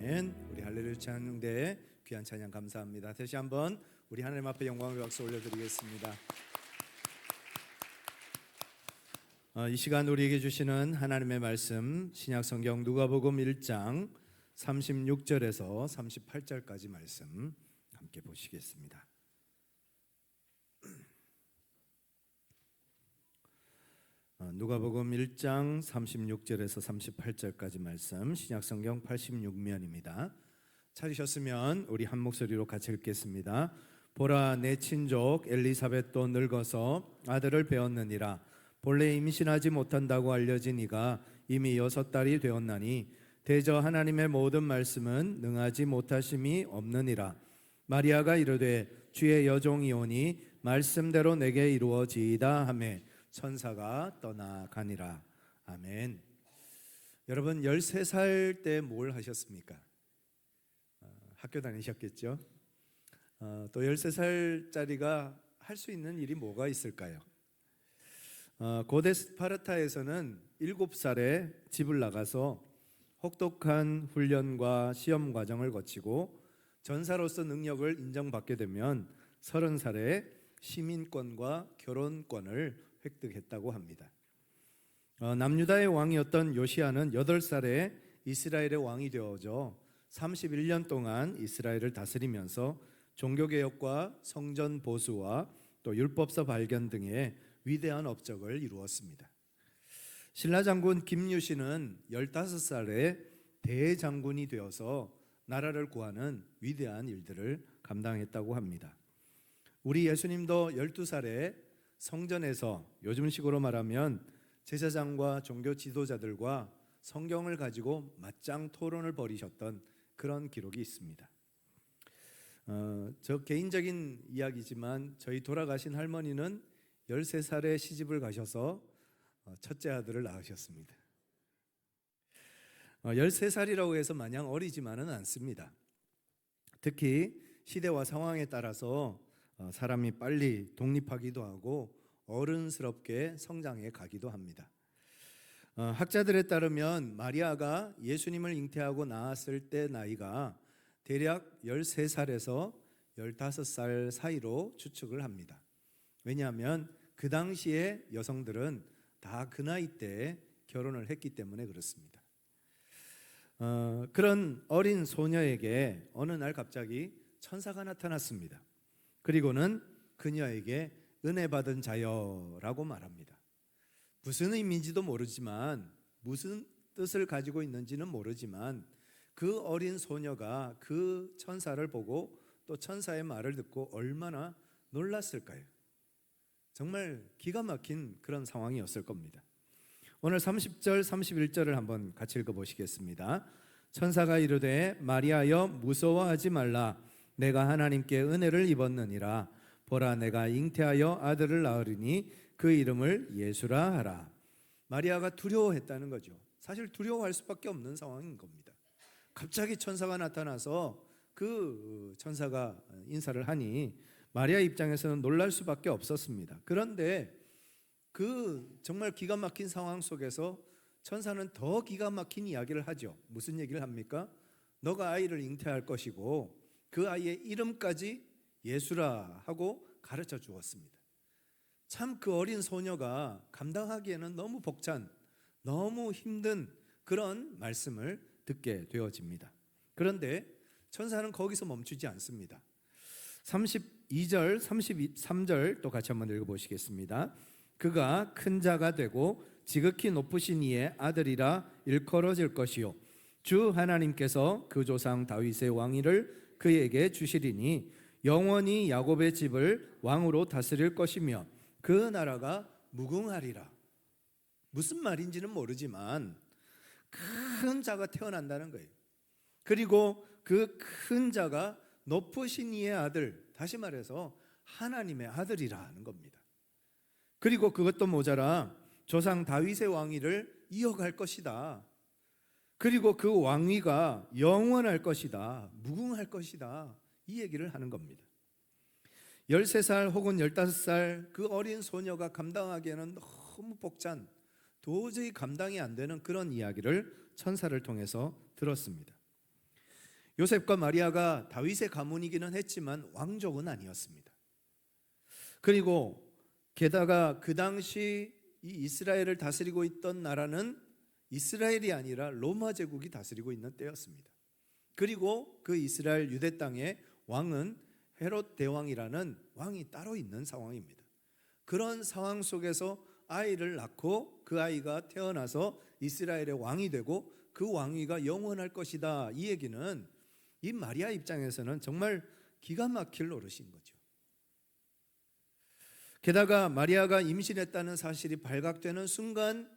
아멘. 우리 할렐루야 찬양대 귀한 찬양 감사합니다. 다시 한번 우리 하나님 앞에 영광의 박수 올려드리겠습니다. 이 시간 우리에게 주시는 하나님의 말씀 신약성경 누가복음 1장 36절에서 38절까지 말씀 함께 보시겠습니다. 누가복음 1장 36절에서 38절까지 말씀 신약성경 86면입니다. 찾으셨으면 우리 한 목소리로 같이 읽겠습니다. 보라, 내 친족 엘리사벳도 늙어서 아들을 배었느니라. 본래 임신하지 못한다고 알려진 이가 이미 6달이 되었나니 대저 하나님의 모든 말씀은 능하지 못하심이 없느니라. 마리아가 이르되 주의 여종이오니 말씀대로 내게 이루어지이다 하매 천사가 떠나가니라. 아멘. 여러분 13살 때 뭘 하셨습니까? 학교 다니셨겠죠? 또 13살짜리가 할 수 있는 일이 뭐가 있을까요? 고대 스파르타에서는 7살에 집을 나가서 혹독한 훈련과 시험 과정을 거치고 전사로서 능력을 인정받게 되면 30살에 시민권과 결혼권을 획득했다고 합니다. 남유다의 왕이었던 요시야는 8살에 이스라엘의 왕이 되어져 31년 동안 이스라엘을 다스리면서 종교개혁과 성전 보수와 또 율법서 발견 등의 위대한 업적을 이루었습니다. 신라장군 김유신은 15살에 대장군이 되어서 나라를 구하는 위대한 일들을 감당했다고 합니다. 우리 예수님도 12살에 성전에서 요즘식으로 말하면 제사장과 종교 지도자들과 성경을 가지고 맞짱 토론을 벌이셨던 그런 기록이 있습니다. 저 개인적인 이야기지만 저희 돌아가신 할머니는 13살에 시집을 가셔서 첫째 아들을 낳으셨습니다. 13살이라고 해서 마냥 어리지만은 않습니다. 특히 시대와 상황에 따라서 사람이 빨리 독립하기도 하고 어른스럽게 성장해 가기도 합니다. 학자들에 따르면 마리아가 예수님을 잉태하고 낳았을 때 나이가 대략 13살에서 15살 사이로 추측을 합니다. 왜냐하면 그 당시에 여성들은 다 그 나이 때 결혼을 했기 때문에 그렇습니다. 그런 어린 소녀에게 어느 날 갑자기 천사가 나타났습니다. 그리고는 그녀에게 은혜 받은 자여라고 말합니다. 무슨 의미인지도 모르지만 무슨 뜻을 가지고 있는지는 모르지만 그 어린 소녀가 그 천사를 보고 또 천사의 말을 듣고 얼마나 놀랐을까요? 정말 기가 막힌 그런 상황이었을 겁니다. 오늘 30절 31절을 한번 같이 읽어보시겠습니다. 천사가 이르되 마리아여 무서워하지 말라. 내가 하나님께 은혜를 입었느니라. 보라, 내가 잉태하여 아들을 낳으리니 그 이름을 예수라 하라. 마리아가 두려워했다는 거죠. 사실 두려워할 수밖에 없는 상황인 겁니다. 갑자기 천사가 나타나서 그 천사가 인사를 하니 마리아 입장에서는 놀랄 수밖에 없었습니다. 그런데 그 정말 기가 막힌 상황 속에서 천사는 더 기가 막힌 이야기를 하죠. 무슨 얘기를 합니까? 너가 아이를 잉태할 것이고 그 아이의 이름까지 예수라 하고 가르쳐 주었습니다. 참 그 어린 소녀가 감당하기에는 너무 벅찬, 너무 힘든 그런 말씀을 듣게 되어집니다. 그런데 천사는 거기서 멈추지 않습니다. 32절, 33절 또 같이 한번 읽어보시겠습니다. 그가 큰 자가 되고 지극히 높으신 이의 아들이라 일컬어질 것이요 주 하나님께서 그 조상 다윗의 왕위를 그에게 주시리니 영원히 야곱의 집을 왕으로 다스릴 것이며 그 나라가 무궁하리라. 무슨 말인지는 모르지만 큰 자가 태어난다는 거예요. 그리고 그 큰 자가 높으신 이의 아들, 다시 말해서 하나님의 아들이라는 겁니다. 그리고 그것도 모자라 조상 다윗의 왕위를 이어갈 것이다. 그리고 그 왕위가 영원할 것이다. 무궁할 것이다. 이 얘기를 하는 겁니다. 13살 혹은 15살 그 어린 소녀가 감당하기에는 너무 벅찬, 도저히 감당이 안 되는 그런 이야기를 천사를 통해서 들었습니다. 요셉과 마리아가 다윗의 가문이기는 했지만 왕족은 아니었습니다. 그리고 게다가 그 당시 이 이스라엘을 다스리고 있던 나라는 이스라엘이 아니라 로마 제국이 다스리고 있는 때였습니다. 그리고 그 이스라엘 유대 땅의 왕은 헤롯 대왕이라는 왕이 따로 있는 상황입니다. 그런 상황 속에서 아이를 낳고 그 아이가 태어나서 이스라엘의 왕이 되고 그 왕위가 영원할 것이다. 이 얘기는 이 마리아 입장에서는 정말 기가 막힐 노릇인 거죠. 게다가 마리아가 임신했다는 사실이 발각되는 순간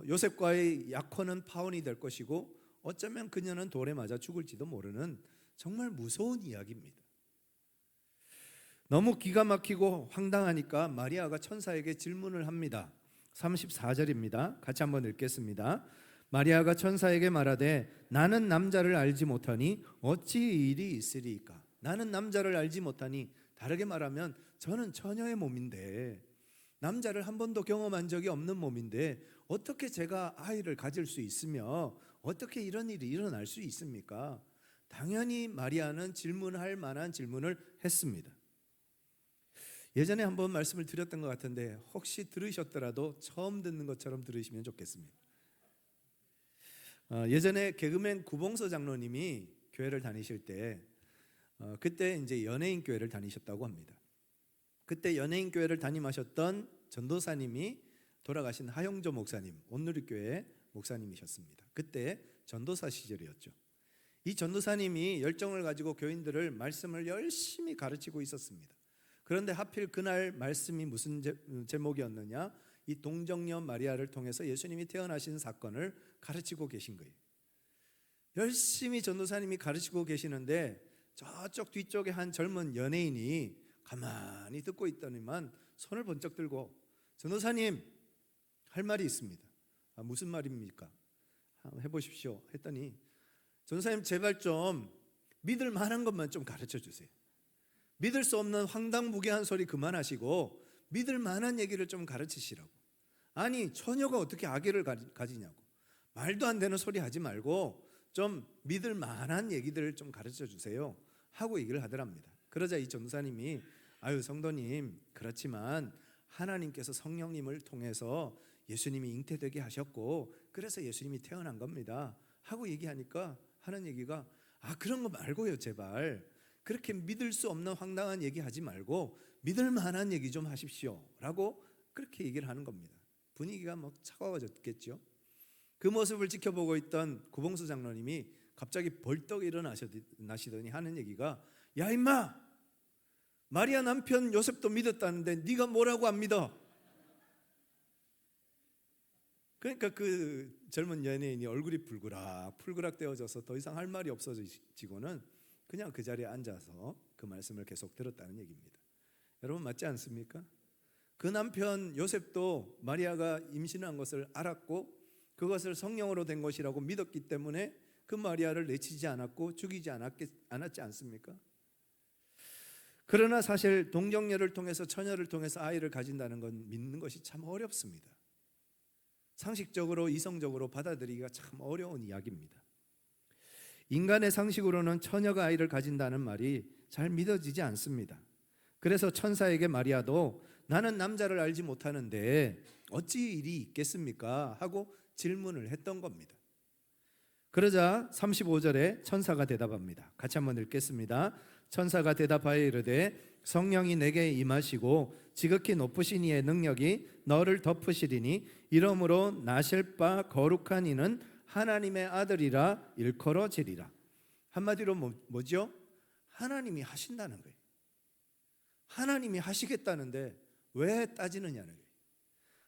요셉과의 약혼은 파혼이 될 것이고 어쩌면 그녀는 돌에 맞아 죽을지도 모르는 정말 무서운 이야기입니다. 너무 기가 막히고 황당하니까 마리아가 천사에게 질문을 합니다. 34절입니다. 같이 한번 읽겠습니다. 마리아가 천사에게 말하되 나는 남자를 알지 못하니 어찌 이 일이 있으리이까. 나는 남자를 알지 못하니, 다르게 말하면 저는 처녀의 몸인데, 남자를 한 번도 경험한 적이 없는 몸인데 어떻게 제가 아이를 가질 수 있으며 어떻게 이런 일이 일어날 수 있습니까? 당연히 마리아는 질문할 만한 질문을 했습니다. 예전에 한번 말씀을 드렸던 것 같은데 혹시 들으셨더라도 처음 듣는 것처럼 들으시면 좋겠습니다. 예전에 개그맨 구봉서 장로님이 교회를 다니실 때 그때 이제 연예인 교회를 다니셨다고 합니다. 그때 연예인 교회를 담임하셨던 전도사님이 돌아가신 하용조 목사님, 온누리교회 목사님이셨습니다. 그때 전도사 시절이었죠. 이 전도사님이 열정을 가지고 교인들을 말씀을 열심히 가르치고 있었습니다. 그런데 하필 그날 말씀이 무슨 제목이었느냐? 이 동정녀 마리아를 통해서 예수님이 태어나신 사건을 가르치고 계신 거예요. 열심히 전도사님이 가르치고 계시는데 저쪽 뒤쪽에 한 젊은 연예인이 가만히 듣고 있더니만 손을 번쩍 들고 전도사님 할 말이 있습니다. 무슨 말입니까? 한번 해보십시오 했더니 전도사님 제발 좀 믿을 만한 것만 좀 가르쳐 주세요. 믿을 수 없는 황당무계한 소리 그만하시고 믿을 만한 얘기를 좀 가르치시라고. 아니 처녀가 어떻게 아기를 가지냐고. 말도 안 되는 소리 하지 말고 좀 믿을 만한 얘기들을 좀 가르쳐 주세요 하고 얘기를 하더랍니다. 그러자 이 전도사님이 아유 성도님 그렇지만 하나님께서 성령님을 통해서 예수님이 잉태되게 하셨고 그래서 예수님이 태어난 겁니다 하고 얘기하니까 하는 얘기가 그런 거 말고요 제발 그렇게 믿을 수 없는 황당한 얘기 하지 말고 믿을 만한 얘기 좀 하십시오 라고 그렇게 얘기를 하는 겁니다. 분위기가 막 차가워졌겠죠. 그 모습을 지켜보고 있던 구봉수 장로님이 갑자기 벌떡 일어나시더니 하는 얘기가 야 임마 마리아 남편 요셉도 믿었다는데 네가 뭐라고 안 믿어? 그러니까 그 젊은 연예인이 얼굴이 풀그락 되어져서 더 이상 할 말이 없어지고는 그냥 그 자리에 앉아서 그 말씀을 계속 들었다는 얘기입니다. 여러분 맞지 않습니까? 그 남편 요셉도 마리아가 임신한 것을 알았고 그것을 성령으로 된 것이라고 믿었기 때문에 그 마리아를 내치지 않았고 죽이지 않았지 않습니까? 그러나 사실 동정녀를 통해서 처녀를 통해서 아이를 가진다는 건 믿는 것이 참 어렵습니다. 상식적으로 이성적으로 받아들이기가 참 어려운 이야기입니다. 인간의 상식으로는 처녀가 아이를 가진다는 말이 잘 믿어지지 않습니다. 그래서 천사에게 마리아도 나는 남자를 알지 못하는데 어찌 일이 있겠습니까? 하고 질문을 했던 겁니다. 그러자 35절에 천사가 대답합니다. 같이 한번 읽겠습니다. 천사가 대답하여 이르되 성령이 내게 임하시고 지극히 높으신 이의 능력이 너를 덮으시리니 이러므로 나실 바 거룩한 이는 하나님의 아들이라 일컬어지리라. 한마디로 뭐죠? 하나님이 하신다는 거예요. 하나님이 하시겠다는데 왜 따지느냐는 거예요.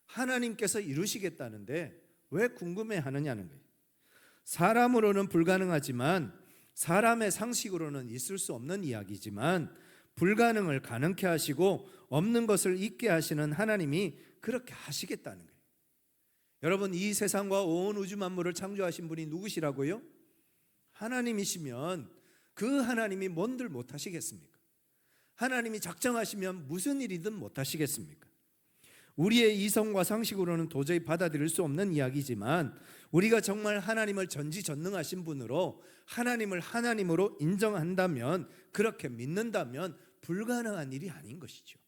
하나님께서 이루시겠다는데 왜 궁금해하느냐는 거예요. 사람으로는 불가능하지만 사람의 상식으로는 있을 수 없는 이야기지만 불가능을 가능케 하시고 없는 것을 있게 하시는 하나님이 그렇게 하시겠다는 거예요. 여러분 이 세상과 온 우주 만물을 창조하신 분이 누구시라고요? 하나님이시면 그 하나님이 뭔들 못하시겠습니까? 하나님이 작정하시면 무슨 일이든 못하시겠습니까? 우리의 이성과 상식으로는 도저히 받아들일 수 없는 이야기지만 우리가 정말 하나님을 전지전능하신 분으로 하나님을 하나님으로 인정한다면, 그렇게 믿는다면 불가능한 일이 아닌 것이죠.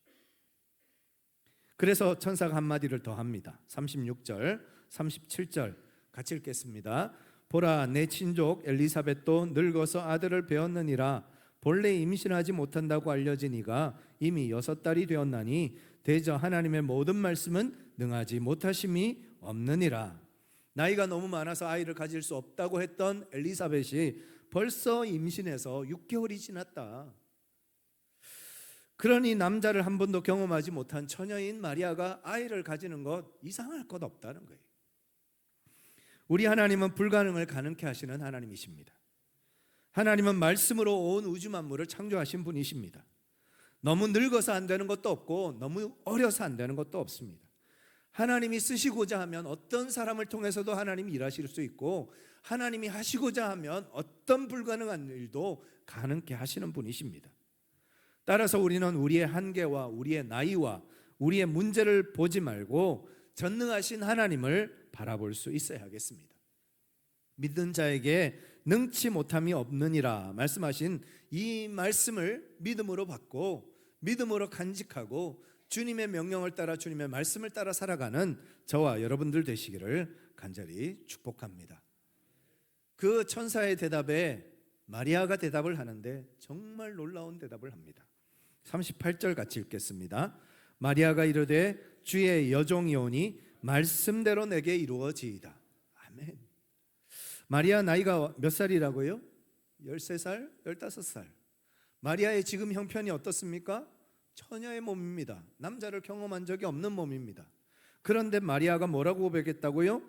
그래서 천사가 한마디를 더 합니다. 36절, 37절 같이 읽겠습니다. 보라, 내 친족 엘리사벳도 늙어서 아들을 배었느니라. 본래 임신하지 못한다고 알려진 이가 이미 6달이 되었나니 대저 하나님의 모든 말씀은 능하지 못하심이 없느니라. 나이가 너무 많아서 아이를 가질 수 없다고 했던 엘리사벳이 벌써 임신해서 6개월이 지났다. 그러니 남자를 한 번도 경험하지 못한 처녀인 마리아가 아이를 가지는 것 이상할 것 없다는 거예요. 우리 하나님은 불가능을 가능케 하시는 하나님이십니다. 하나님은 말씀으로 온 우주 만물을 창조하신 분이십니다. 너무 늙어서 안 되는 것도 없고 너무 어려서 안 되는 것도 없습니다. 하나님이 쓰시고자 하면 어떤 사람을 통해서도 하나님이 일하실 수 있고, 하나님이 하시고자 하면 어떤 불가능한 일도 가능케 하시는 분이십니다. 따라서 우리는 우리의 한계와 우리의 나이와 우리의 문제를 보지 말고 전능하신 하나님을 바라볼 수 있어야 하겠습니다. 믿는 자에게 능치 못함이 없느니라 말씀하신 이 말씀을 믿음으로 받고 믿음으로 간직하고 주님의 명령을 따라 주님의 말씀을 따라 살아가는 저와 여러분들 되시기를 간절히 축복합니다. 그 천사의 대답에 마리아가 대답을 하는데 정말 놀라운 대답을 합니다. 38절 같이 읽겠습니다. 마리아가 이르되 주의 여종이오니 말씀대로 내게 이루어지이다. 아멘. 마리아 나이가 몇 살이라고요? 13살, 15살. 마리아의 지금 형편이 어떻습니까? 처녀의 몸입니다. 남자를 경험한 적이 없는 몸입니다. 그런데 마리아가 뭐라고 고백했다고요?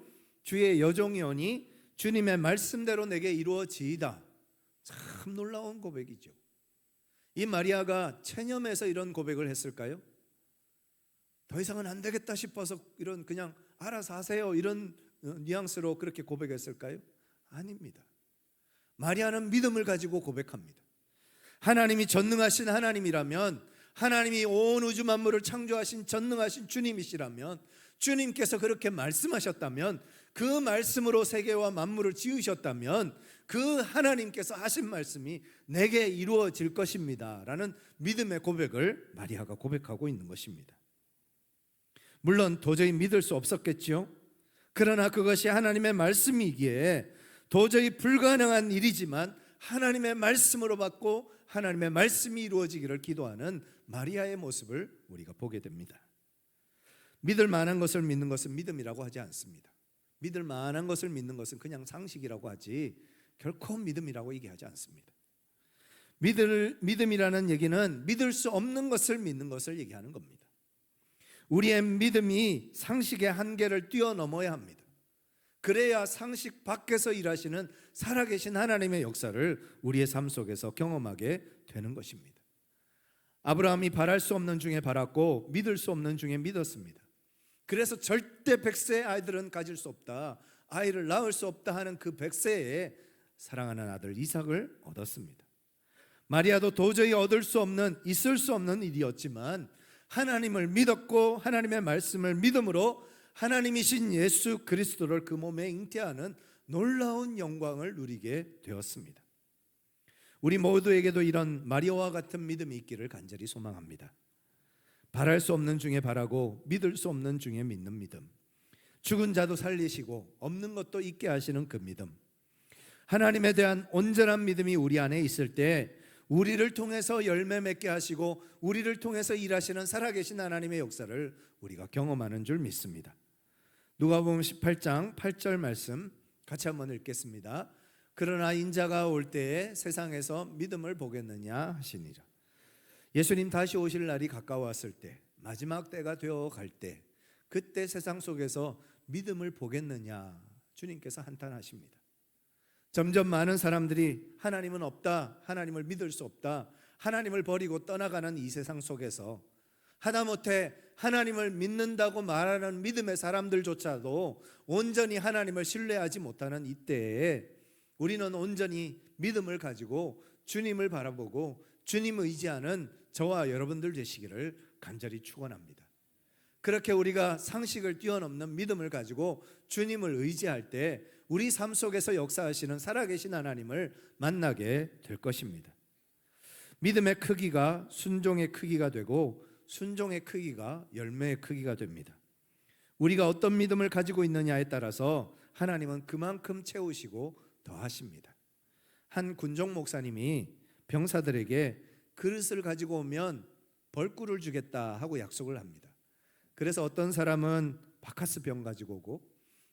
주의 여종이오니 주님의 말씀대로 내게 이루어지이다. 참 놀라운 고백이죠. 이 마리아가 체념해서 이런 고백을 했을까요? 더 이상은 안 되겠다 싶어서 이런 그냥 알아서 하세요 이런 뉘앙스로 그렇게 고백했을까요? 아닙니다. 마리아는 믿음을 가지고 고백합니다. 하나님이 전능하신 하나님이라면, 하나님이 온 우주 만물을 창조하신 전능하신 주님이시라면, 주님께서 그렇게 말씀하셨다면, 그 말씀으로 세계와 만물을 지으셨다면 그 하나님께서 하신 말씀이 내게 이루어질 것입니다 라는 믿음의 고백을 마리아가 고백하고 있는 것입니다. 물론 도저히 믿을 수 없었겠죠. 그러나 그것이 하나님의 말씀이기에 도저히 불가능한 일이지만 하나님의 말씀으로 받고 하나님의 말씀이 이루어지기를 기도하는 마리아의 모습을 우리가 보게 됩니다. 믿을 만한 것을 믿는 것은 믿음이라고 하지 않습니다. 믿을 만한 것을 믿는 것은 그냥 상식이라고 하지 결코 믿음이라고 얘기하지 않습니다. 믿음이라는 얘기는 믿을 수 없는 것을 믿는 것을 얘기하는 겁니다. 우리의 믿음이 상식의 한계를 뛰어넘어야 합니다. 그래야 상식 밖에서 일하시는 살아계신 하나님의 역사를 우리의 삶 속에서 경험하게 되는 것입니다. 아브라함이 바랄 수 없는 중에 바랐고 믿을 수 없는 중에 믿었습니다. 그래서 절대 100세의 아이들은 가질 수 없다, 아이를 낳을 수 없다 하는 그 100세에 사랑하는 아들 이삭을 얻었습니다. 마리아도 도저히 얻을 수 없는, 있을 수 없는 일이었지만 하나님을 믿었고 하나님의 말씀을 믿음으로 하나님이신 예수 그리스도를 그 몸에 잉태하는 놀라운 영광을 누리게 되었습니다. 우리 모두에게도 이런 마리아와 같은 믿음이 있기를 간절히 소망합니다. 바랄 수 없는 중에 바라고 믿을 수 없는 중에 믿는 믿음, 죽은 자도 살리시고 없는 것도 있게 하시는 그 믿음, 하나님에 대한 온전한 믿음이 우리 안에 있을 때 우리를 통해서 열매 맺게 하시고 우리를 통해서 일하시는 살아계신 하나님의 역사를 우리가 경험하는 줄 믿습니다. 누가복음 18장 8절 말씀 같이 한번 읽겠습니다. 그러나 인자가 올 때에 세상에서 믿음을 보겠느냐 하시니라. 예수님 다시 오실 날이 가까웠을 때, 마지막 때가 되어 갈 때, 그때 세상 속에서 믿음을 보겠느냐 주님께서 한탄하십니다. 점점 많은 사람들이 하나님은 없다, 하나님을 믿을 수 없다, 하나님을 버리고 떠나가는 이 세상 속에서 하다못해 하나님을 믿는다고 말하는 믿음의 사람들조차도 온전히 하나님을 신뢰하지 못하는 이때에 우리는 온전히 믿음을 가지고 주님을 바라보고 주님 의지하는 저와 여러분들 되시기를 간절히 축원합니다. 그렇게 우리가 상식을 뛰어넘는 믿음을 가지고 주님을 의지할 때 우리 삶 속에서 역사하시는 살아계신 하나님을 만나게 될 것입니다. 믿음의 크기가 순종의 크기가 되고 순종의 크기가 열매의 크기가 됩니다. 우리가 어떤 믿음을 가지고 있느냐에 따라서 하나님은 그만큼 채우시고 더하십니다. 한 군종 목사님이 병사들에게 그릇을 가지고 오면 벌꿀을 주겠다 하고 약속을 합니다. 그래서 어떤 사람은 바카스병 가지고 오고,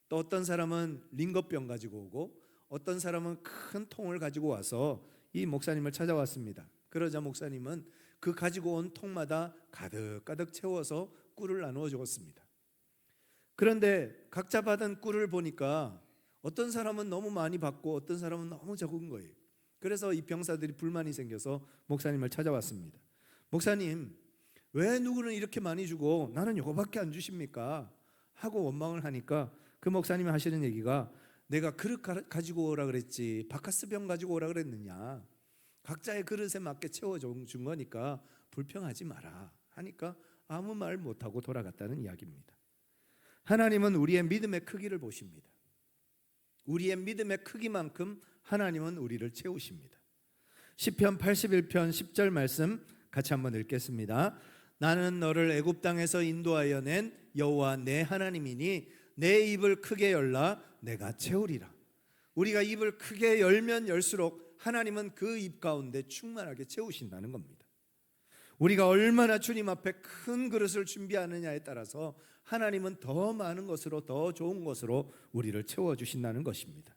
또 어떤 사람은 링거병 가지고 오고, 어떤 사람은 큰 통을 가지고 와서 이 목사님을 찾아왔습니다. 그러자 목사님은 그 가지고 온 통마다 가득가득 채워서 꿀을 나누어 주었습니다. 그런데 각자 받은 꿀을 보니까 어떤 사람은 너무 많이 받고 어떤 사람은 너무 적은 거예요. 그래서 이 병사들이 불만이 생겨서 목사님을 찾아왔습니다. 목사님, 왜 누구는 이렇게 많이 주고 나는 이거밖에 안 주십니까? 하고 원망을 하니까 그 목사님이 하시는 얘기가, 내가 그릇 가지고 오라 그랬지 바카스병 가지고 오라 그랬느냐, 각자의 그릇에 맞게 채워준 거니까 불평하지 마라 하니까 아무 말 못하고 돌아갔다는 이야기입니다. 하나님은 우리의 믿음의 크기를 보십니다. 우리의 믿음의 크기만큼 하나님은 우리를 채우십니다. 시편 81편 10절 말씀 같이 한번 읽겠습니다. 나는 너를 애굽 땅에서 인도하여 낸 여호와 내 하나님이니 내 입을 크게 열라 내가 채우리라. 우리가 입을 크게 열면 열수록 하나님은 그 입 가운데 충만하게 채우신다는 겁니다. 우리가 얼마나 주님 앞에 큰 그릇을 준비하느냐에 따라서 하나님은 더 많은 것으로, 더 좋은 것으로 우리를 채워주신다는 것입니다.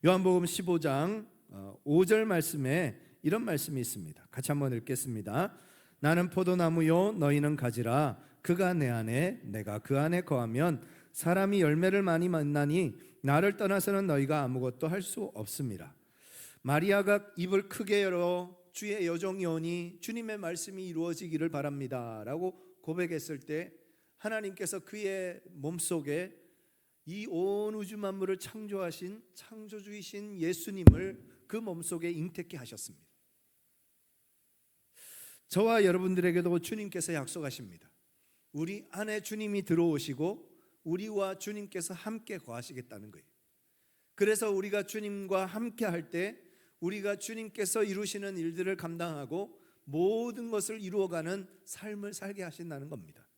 요한복음 15장 5절 말씀에 이런 말씀이 있습니다. 같이 한번 읽겠습니다. 나는 포도나무요 너희는 가지라. 그가 내 안에 내가 그 안에 거하면 사람이 열매를 많이 만나니 나를 떠나서는 너희가 아무것도 할 수 없습니다. 마리아가 입을 크게 열어 주의 여종이 오니 주님의 말씀이 이루어지기를 바랍니다 라고 고백했을 때 하나님께서 그의 몸속에 이 온 우주 만물을 창조하신 창조주이신 예수님을 그 몸속에 잉태케 하셨습니다. 저와 여러분들에게도 주님께서 약속하십니다. 우리 안에 주님이 들어오시고 우리와 주님께서 함께 거하시겠다는 거예요. 그래서 우리가 주님과 함께 할 때 우리가 주님께서 이루시는 일들을 감당하고 모든 것을 이루어가는 삶을 살게 하신다는 겁니다.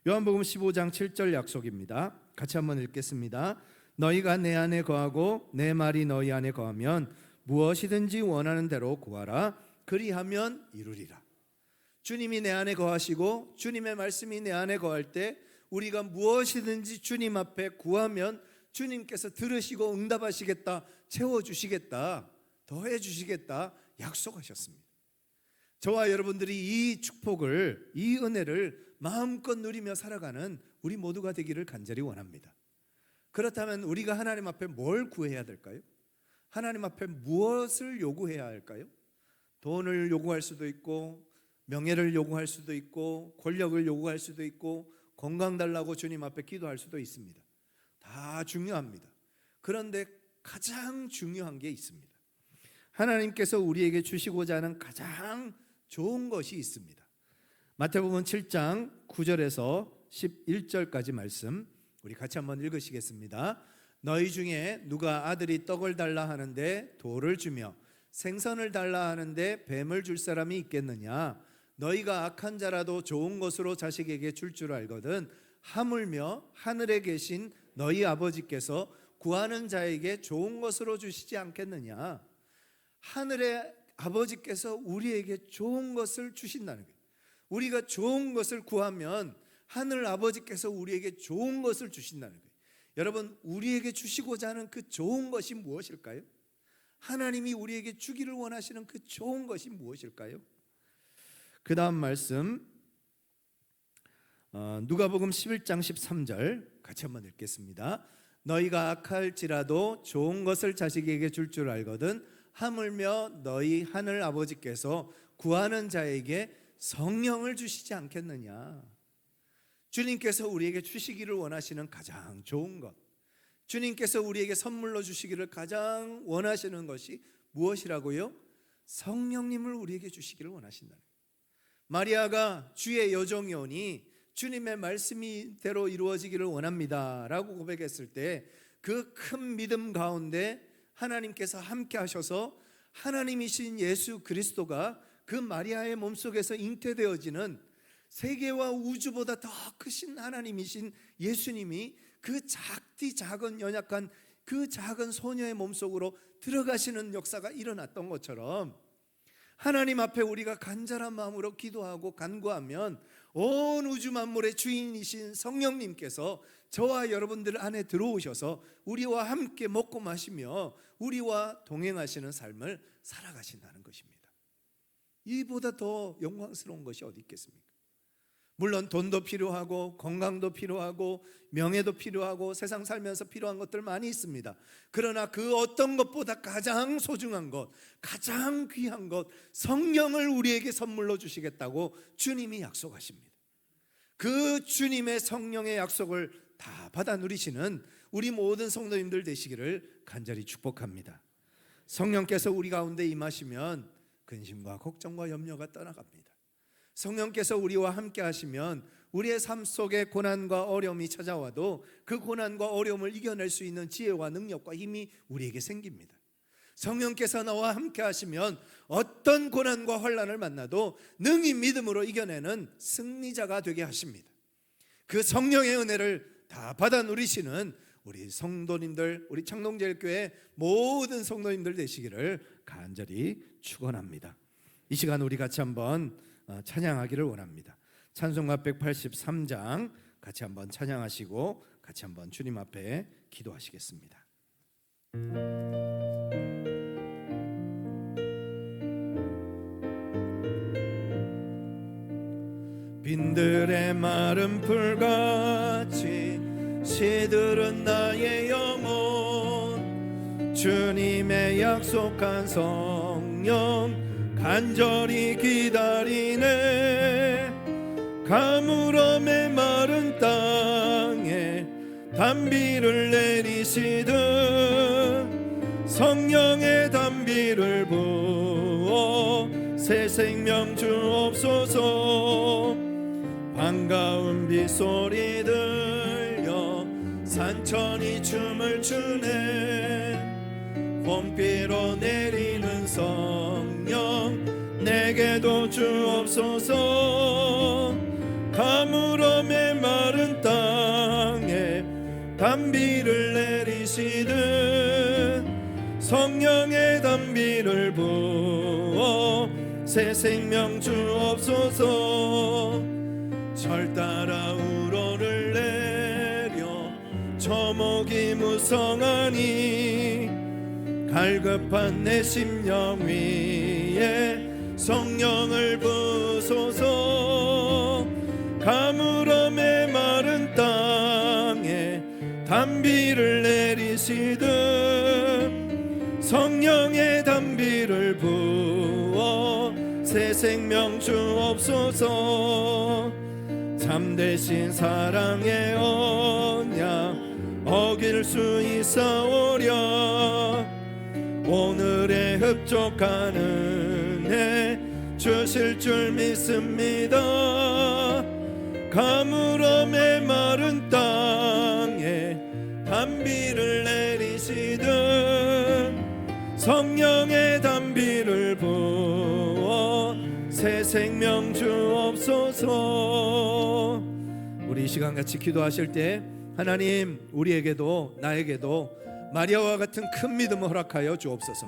요한복음 15장 7절 약속입니다. 같이 한번 읽겠습니다. 너희가 내 안에 거하고 내 말이 너희 안에 거하면 무엇이든지 원하는 대로 구하라. 그리하면 이루리라. 주님이 내 안에 거하시고 주님의 말씀이 내 안에 거할 때 우리가 무엇이든지 주님 앞에 구하면 주님께서 들으시고 응답하시겠다, 채워주시겠다, 더해주시겠다 약속하셨습니다. 저와 여러분들이 이 축복을, 이 은혜를 마음껏 누리며 살아가는 우리 모두가 되기를 간절히 원합니다. 그렇다면 우리가 하나님 앞에 뭘 구해야 될까요? 하나님 앞에 무엇을 요구해야 할까요? 돈을 요구할 수도 있고, 명예를 요구할 수도 있고, 권력을 요구할 수도 있고, 건강 달라고 주님 앞에 기도할 수도 있습니다. 다 중요합니다. 그런데 가장 중요한 게 있습니다. 하나님께서 우리에게 주시고자 하는 가장 좋은 것이 있습니다. 마태복음 7장 9절에서 11절까지 말씀 우리 같이 한번 읽으시겠습니다. 너희 중에 누가 아들이 떡을 달라 하는데 돌을 주며 생선을 달라 하는데 뱀을 줄 사람이 있겠느냐? 너희가 악한 자라도 좋은 것으로 자식에게 줄 줄 알거든 하물며 하늘에 계신 너희 아버지께서 구하는 자에게 좋은 것으로 주시지 않겠느냐? 하늘의 아버지께서 우리에게 좋은 것을 주신다는 거예요. 우리가 좋은 것을 구하면 하늘 아버지께서 우리에게 좋은 것을 주신다는 거예요. 여러분, 우리에게 주시고자 하는 그 좋은 것이 무엇일까요? 하나님이 우리에게 주기를 원하시는 그 좋은 것이 무엇일까요? 그 다음 말씀 누가복음 11장 13절 같이 한번 읽겠습니다. 너희가 악할지라도 좋은 것을 자식에게 줄 줄 알거든 하물며 너희 하늘 아버지께서 구하는 자에게 성령을 주시지 않겠느냐? 주님께서 우리에게 주시기를 원하시는 가장 좋은 것, 주님께서 우리에게 선물로 주시기를 가장 원하시는 것이 무엇이라고요? 성령님을 우리에게 주시기를 원하신다는 거예요. 마리아가 주의 여종이 오니 주님의 말씀이대로 이루어지기를 원합니다 라고 고백했을 때 그 큰 믿음 가운데 하나님께서 함께 하셔서 하나님이신 예수 그리스도가 그 마리아의 몸속에서 잉태되어지는 세계와 우주보다 더 크신 하나님이신 예수님이 그 작은 연약한 그 작은 소녀의 몸속으로 들어가시는 역사가 일어났던 것처럼 하나님 앞에 우리가 간절한 마음으로 기도하고 간구하면 온 우주 만물의 주인이신 성령님께서 저와 여러분들 안에 들어오셔서 우리와 함께 먹고 마시며 우리와 동행하시는 삶을 살아가신다는 것입니다. 이보다 더 영광스러운 것이 어디 있겠습니까? 물론 돈도 필요하고 건강도 필요하고 명예도 필요하고 세상 살면서 필요한 것들 많이 있습니다. 그러나 그 어떤 것보다 가장 소중한 것, 가장 귀한 것, 성령을 우리에게 선물로 주시겠다고 주님이 약속하십니다. 그 주님의 성령의 약속을 다 받아 누리시는 우리 모든 성도님들 되시기를 간절히 축복합니다. 성령께서 우리 가운데 임하시면 근심과 걱정과 염려가 떠나갑니다. 성령께서 우리와 함께 하시면 우리의 삶 속에 고난과 어려움이 찾아와도 그 고난과 어려움을 이겨낼 수 있는 지혜와 능력과 힘이 우리에게 생깁니다. 성령께서 나와 함께 하시면 어떤 고난과 환난을 만나도 능히 믿음으로 이겨내는 승리자가 되게 하십니다. 그 성령의 은혜를 다 받아 누리시는 우리 성도님들, 우리 창동제일교회 모든 성도님들 되시기를 간절히 축원합니다. 이 시간 우리 같이 한번 찬양하기를 원합니다. 찬송가 183장 같이 한번 찬양하시고 같이 한번 주님 앞에 기도하시겠습니다. 빈들의 마른 풀같이 시들은 나의 영혼 주님의 약속한 성령 간절히 기다리네. 가물음의 마른 땅에 단비를 내리시듯 성령의 단비를 부어 새 생명 주옵소서. 반가운 빗소리 들려 산천이 춤을 추네. 봄비로 내리는 성령 내게도 주옵소서. 가물음의 마른 땅에 단비를 내리시듯 성령의 단비를 부어 새 생명 주옵소서. 절 따라 우러를 내려 저목이 무성하니 갈급한 내 심령 위에 성령을 부소서. 가물음의 마른 땅에 단비를 내리시듯 성령의 단비를 부어 새 생명 주옵소서. 참되신 사랑의 언약 어길 수 있사오랴. 오늘의 흡족한 은혜 주실 줄 믿습니다. 가물음의 마른 땅에 단비를 내리시듯 성령의 단비를 부어 새 생명 주옵소서. 우리 이 시간 같이 기도하실 때 하나님 우리에게도 나에게도 마리아와 같은 큰 믿음을 허락하여 주옵소서.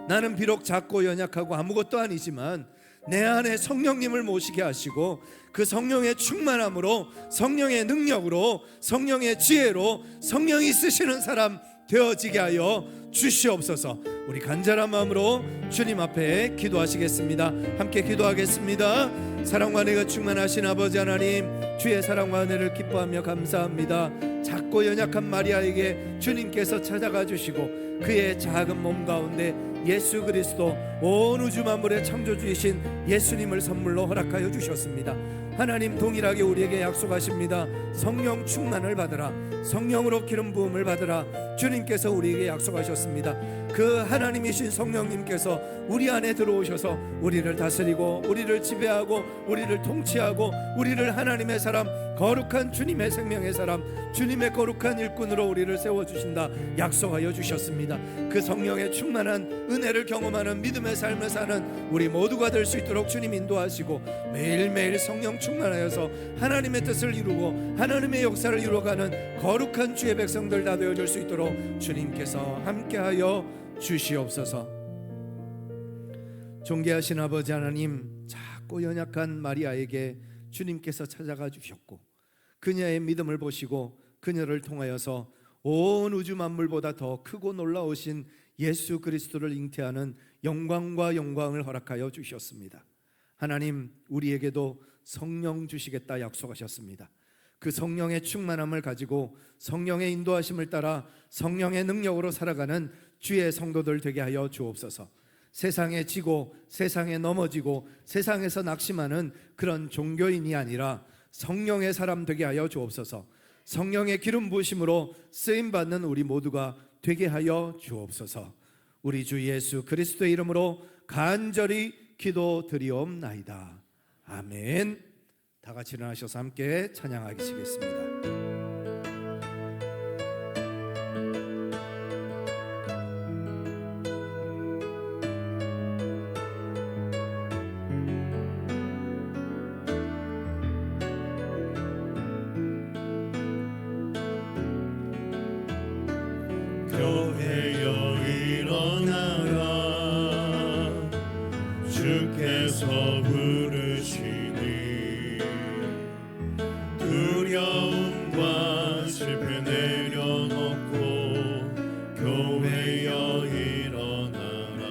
나는 비록 작고 연약하고 아무것도 아니지만 내 안에 성령님을 모시게 하시고 그 성령의 충만함으로 성령의 능력으로 성령의 지혜로 성령이 쓰시는 사람 되어지게 하여 주시옵소서. 우리 간절한 마음으로 주님 앞에 기도하시겠습니다. 함께 기도하겠습니다. 사랑과 은혜가 충만하신 아버지 하나님, 주의 사랑과 은혜를 기뻐하며 감사합니다. 작고 연약한 마리아에게 주님께서 찾아가 주시고 그의 작은 몸 가운데 예수 그리스도 온 우주 만물의 창조주이신 예수님을 선물로 허락하여 주셨습니다. 하나님 동일하게 우리에게 약속하십니다. 성령 충만을 받으라. 성령으로 기름 부음을 받으라. 주님께서 우리에게 약속하셨습니다. 그 하나님이신 성령님께서 우리 안에 들어오셔서 우리를 다스리고 우리를 지배하고 우리를 통치하고 우리를 하나님의 사람, 거룩한 주님의 생명의 사람, 주님의 거룩한 일꾼으로 우리를 세워주신다 약속하여 주셨습니다. 그 성령의 충만한 은혜를 경험하는 믿음의 삶을 사는 우리 모두가 될 수 있도록 주님 인도하시고, 매일매일 성령 충만하여서 하나님의 뜻을 이루고 하나님의 역사를 이루어가는 거룩한 주의 백성들 다 되어줄 수 있도록 주님께서 함께하여 주시옵소서. 존귀하신 아버지 하나님, 작고 연약한 마리아에게 주님께서 찾아가 주셨고 그녀의 믿음을 보시고 그녀를 통하여서 온 우주 만물보다 더 크고 놀라우신 예수 그리스도를 잉태하는 영광과 영광을 허락하여 주셨습니다. 하나님, 우리에게도 성령 주시겠다 약속하셨습니다. 그 성령의 충만함을 가지고 성령의 인도하심을 따라 성령의 능력으로 살아가는 주의 성도들 되게 하여 주옵소서. 세상에 지고 세상에 넘어지고 세상에서 낙심하는 그런 종교인이 아니라 성령의 사람 되게 하여 주옵소서. 성령의 기름 부으심으로 쓰임받는 우리 모두가 되게 하여 주옵소서. 우리 주 예수 그리스도의 이름으로 간절히 기도드리옵나이다. 아멘. 다 같이 일어나셔서 함께 찬양하시겠습니다. 교회여 일어나라, 주께서 부르시니 두려움과 실패 내려놓고 교회여 일어나라,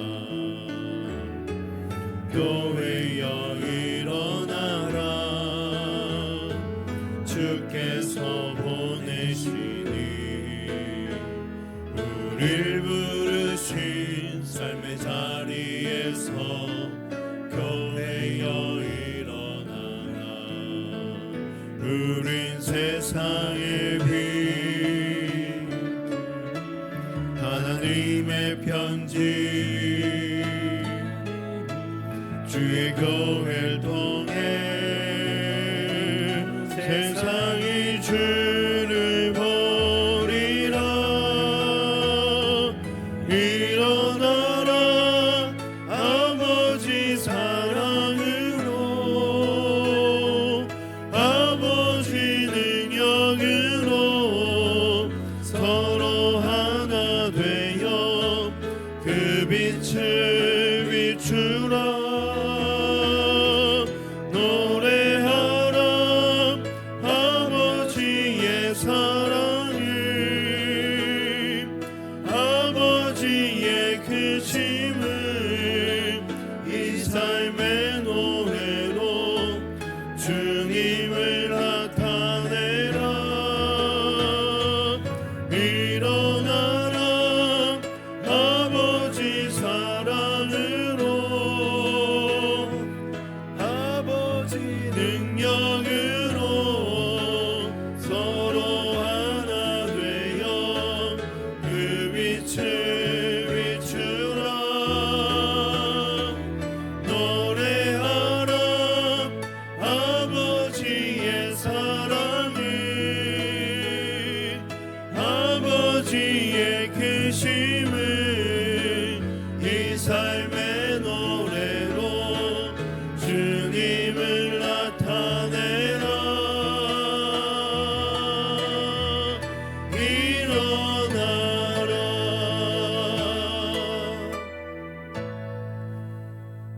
교회여 일어나라, 주께서 보내시니 우릴 부르신 삶의 자리에서 교회여 일어나라. 우린 세상의 빛, 하나님의 편지, 주의 교회를 통해 세상이 주를 보리라. 일어나라, 아버지 사랑으로, 아버지 능력으로 서로 하나 되어 그 빛을 비추라. 노래하라, 아버지의 사랑을, 아버지의 크심을 이 삶의 노래로 주님을 나타내라. 일어나라, 아버지 사랑으로, 아버지 능력으로 서로 하나 되어 그 빛을 비추라. 노래하라, 아버지의 사랑을, 아버지의 크심을 이 삶의 노래로 주님을 나타내라. 일어나라.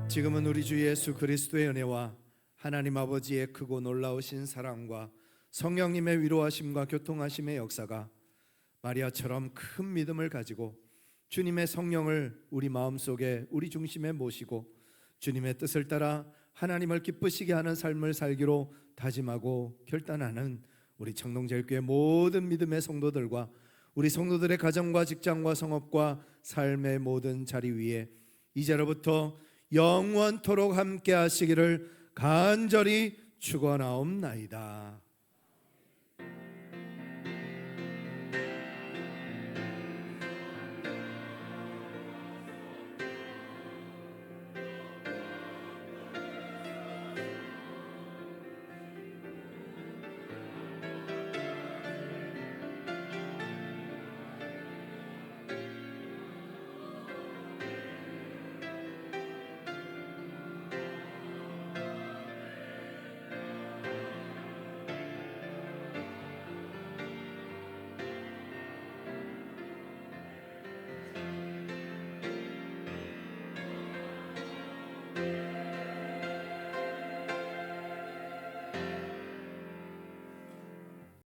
지금은 우리 주 예수 그리스도의 은혜와 하나님 아버지의 크고 놀라우신 사랑과 성령님의 위로하심과 교통하심의 역사가 마리아처럼 큰 믿음을 가지고 주님의 성령을 우리 마음속에 우리 중심에 모시고 주님의 뜻을 따라 하나님을 기쁘시게 하는 삶을 살기로 다짐하고 결단하는 우리 청동제일교회 모든 믿음의 성도들과 우리 성도들의 가정과 직장과 성업과 삶의 모든 자리 위에 이제로부터 영원토록 함께 하시기를 간절히 축원하옵나이다.